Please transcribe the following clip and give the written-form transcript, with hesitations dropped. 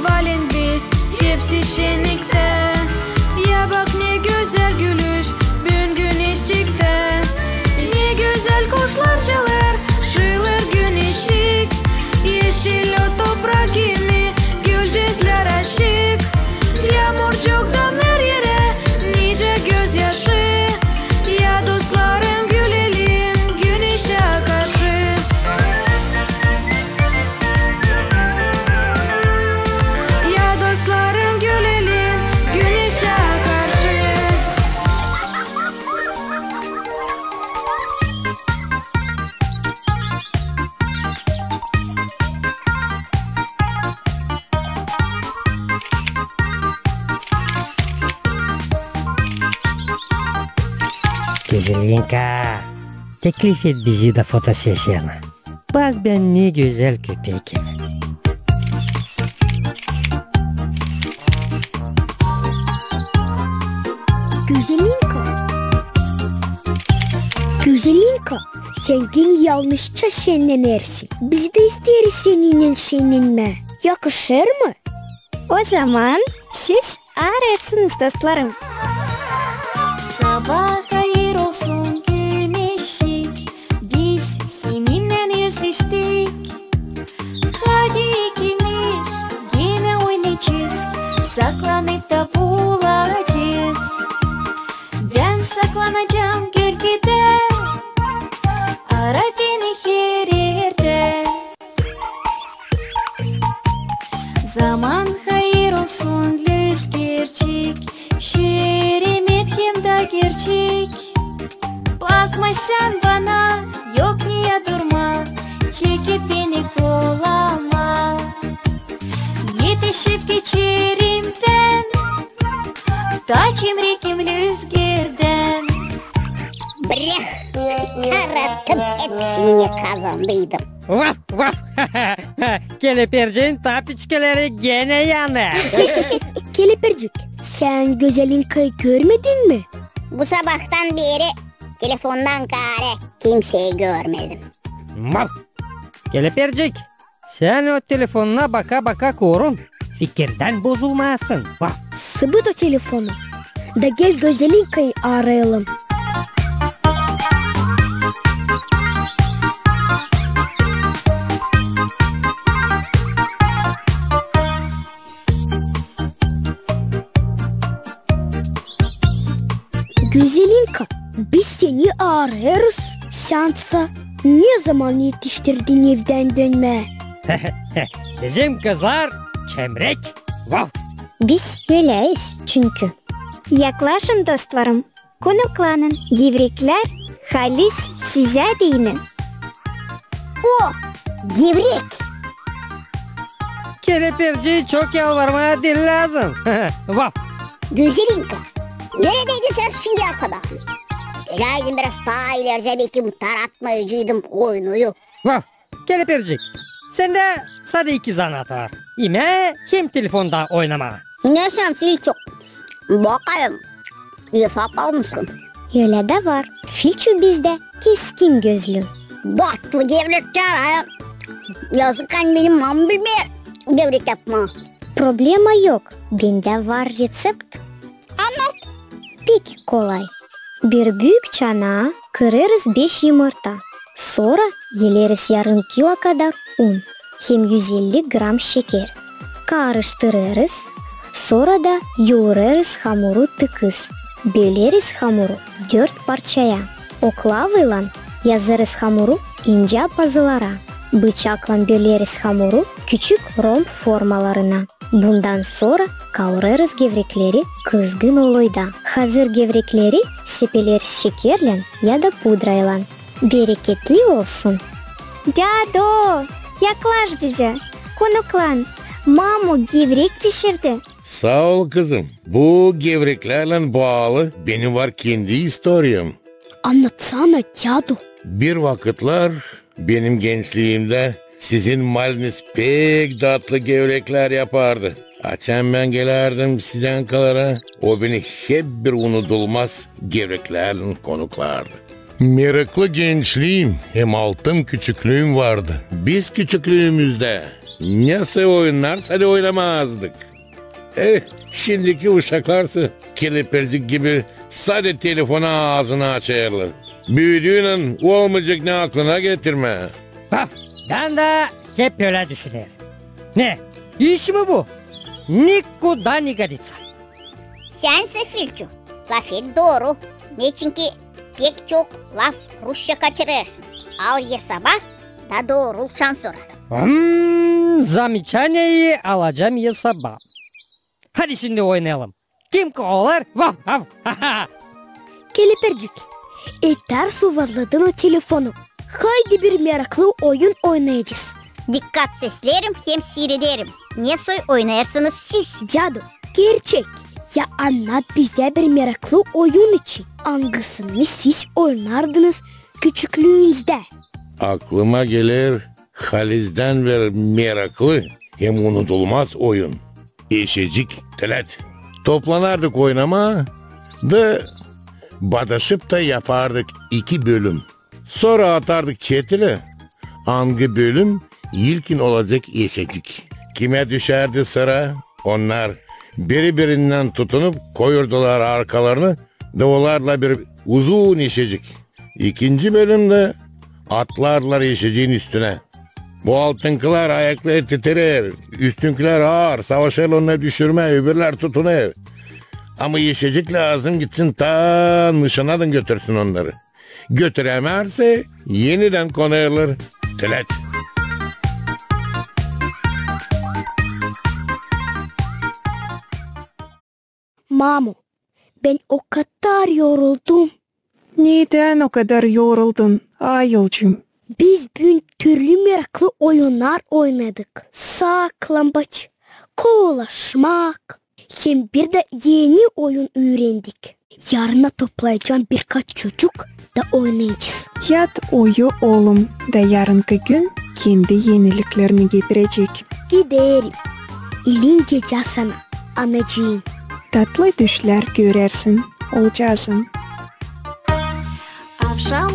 Valin biz hepsi şenlikte. Ya bak ne güzel gülüş bugün güneşlikte. Ne güzel kuşlar çalar, şılır gün ışık. Yeşil o toprak gibi gülcezler aşık. Yağmurcuktan her yere nice gözyaşı. Ya dostlarım gülelim güneşe karşı. Ya dostlarım gülelim güneşe karşı. Güzelinka, teklif et bizi de fotosesiyona. Bak ben ne güzel köpekim. Güzelinka. Güzelinka, sen gene yanlışça şenlenersin. Biz de isteriz seninle şenlenme. Yakışır mı? O zaman siz ararsınız dostlarım. Sabah hayır olsun güneşik, biz seninle yüzleştik. Hadi ikimiz yine oynayacağız, saklanıp da bulacağız. Ben saklanacağım gölgede, ara beni her yerde. Zaman hayır olsun gerçek, şeremet hem de gerçek. Bakma sen bana, yok niye durma, çekip beni kolama. Yetişip geçerim ben, ta çimrikim rüzgardan. Bırak, karattım hepsini kazandıydım. Vaf vaf. Keleperceğin tapiçkeleri gene yanı. Kelepercik, sen Güzelinka'yı görmedin mi? Bu sabahtan beri telefondan gari kimseyi görmedim. Vaf. Kelepercik, sen o telefonuna baka baka korun. Fikirden bozulmasın. Vaf. Sıbı da telefonu. Da gel Güzelinka'yı arayalım. Güzelinka, biz seni ararız. Sense ne zaman yetiştirdin evden dönme? Bizim kızlar çemrek. Vaf. Biz öyleyiz çünkü. Yaklaşın dostlarım, konuklanın. Gevrekler halis size değinin. O, gevrek. Keleperciği çok yalvarmaya dil lazım. Vaf. Güzelinka, neredeydin sen şimdiye kadar? Geleydin biraz daha ileride belki taratmayıcıydım oyunuyu. Vaf. Kelepercik, sende sadece iki zanaat var. İme hem telefonda oynama. Ne sen fil çok? Bakayım, hesap almışsın. Öyle de var. Filçu bizde keskin gözlü. Datlı gevrekler ha. Yazıkken benim mam bilmiyor. Gevrek yapma. Problema yok. Bende var resept. Anlat. Pek kolay. Bir büyük çanağa kırarız 5 yumurta. Sonra yeleriz yarım kilo kadar un. Hem 150 gram şeker. Karıştırırız. Sonra da yoğururuz hamuru tıkız. Böleriz hamuru 4 parçaya. Oklavayla yazarız hamuru ince pazılara. Bıçakla böleriz hamuru küçük romb formalarına. Bundan sonra kavurarız gevrekleri kızgın olayda. Hazır gevrekleri sepeleriz şekerle ya da pudrayla. Bereketli olsun. Dado, yaklaş bize. Konuklan. Mamu gevrek pişirdi. Sağ ol kızım. Bu gevreklerle bağlı benim var kendi historiyam. Anlatsana Dado. Bir vakitler benim gençliğimde sizin maliniz pek tatlı gevrekler yapardı. Açan ben gelerdim sizden kalara. O beni hep bir unutulmaz gevreklerle konuklardı. Meraklı gençliğim hem altın küçüklüğüm vardı. Biz küçüklüğümüzde Nasıl oynarsa da oynamazdık. Şimdiki uşaklarsa kelepircik gibi sadece telefona ağzını açarlar. Büyüdüğünün olmayacak ne aklına getirme. Ha, ben de hep öyle düşünüyorum. Ne? İş mi bu? Nikuda ne годится. Sense Filço. Lafın doğru. Ne çünkü pek çok laf Rusça kaçırırsın. Al ye sabah da doğru şans orar. Замечаниеyi alacağım ya sabah. Hadi şimdi oynayalım. Kim kovalar? Vav vav. Kelepircik, yeter sıvazladın o telefonu. Haydi bir meraklı oyun oynayacağız. Dikkat seslerim hem seyrederim. Ne soy oynarsınız siz? Cadı, gerçek. Ya anlat bize bir meraklı oyun için. Hangisini siz oynardınız küçüklüğünüzde? Aklıma gelir Haliz'den bir meraklı hem unutulmaz oyun. Eşecik telet. Toplanardık oynama da badaşıp da yapardık 2 bölüm. Sonra atardık çetile. Hangi bölüm ilkin olacak eşecik. Kime düşerdi sıra onlar birbirinden tutunup koyurdular arkalarını. Dağlarla bir uzun eşecik. 2. bölümde atlarlar eşeceğin üstüne. Bu altınkiler ayakları titrer, üstünkiler ağır, savaşır onları düşürme, öbürler tutunur. Ama eşecik lazım gitsin ta nişanadan götürsün onları. Götüremezse yeniden konuyorlar. Telet. Mamo, ben o kadar yoruldum. Neden o kadar yoruldun Ayılcığım? Biz bugün türlü meraklı oyunlar oynadık. Saklambaç, kovalaşmak. Hem bir de yeni oyun öğrendik. Yarına toplayacağım birkaç çocuk da oynayacağız. Yat uyu oğlum da yarınki gün kendi yeniliklerini getirecek. Giderim. İlin gece sana anacığım. Tatlı düşler görersin olacağızın. Akşam